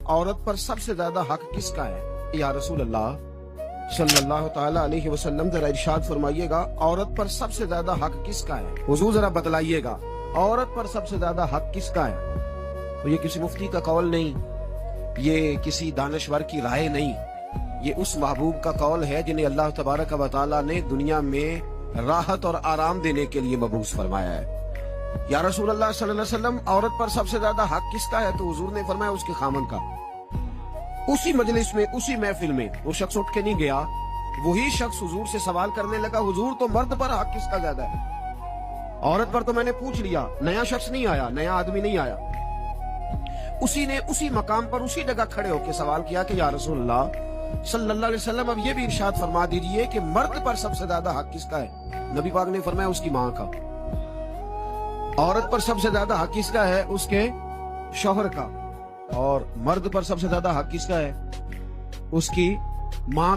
औरत पर सबसे ज्यादा हक किसका है? या रसूल अल्लाह सल्लल्लाहु ताला अलैहि वसल्लम जरा इरशाद फरमाइएगा, औरत पर सबसे ज्यादा हक किसका है? हुजूर जरा बतलाइएगा, औरत पर सबसे ज्यादा हक किसका है? तो ये किसी मुफ्ती का कौल नहीं, ये किसी दानश्वर की राय नहीं, ये उस महबूब का कौल है जिन्हें अल्लाह तबारक व तआला ने दुनिया में राहत और आराम देने के लिए मबूस फरमाया है। या रसूल अल्लाह सल्लल्लाहु अलैहि वसल्लम, औरत पर सबसे ज्यादा हक किसका है? तो हुजूर ने फरमाया उसके खामन का। उसी मजलिस में, उसी महफिल में वो शख्स उठ के नहीं गया, वही शख्स हुजूर से सवाल करने लगा, हुजूर तो मर्द पर हक किसका ज्यादा है? औरत पर तो मैंने पूछ लिया, नया शख्स नहीं आया, नया आदमी नहीं आया। उसी ने उसी मकाम पर उसी जगह खड़े होकर सवाल किया कि या रसूलल्लाह सल्लल्लाहु अलैहि वसल्लम, अब ये भी इरशाद फरमा दीजिए कि मर्द पर सबसे ज्यादा हक किसका है? नबी पाक ने फरमाया उसकी माँ का। औरत पर सबसे ज्यादा हक किसका है? उसके शौहर का। और मर्द पर सबसे ज्यादा हक किसका है? उसकी माँ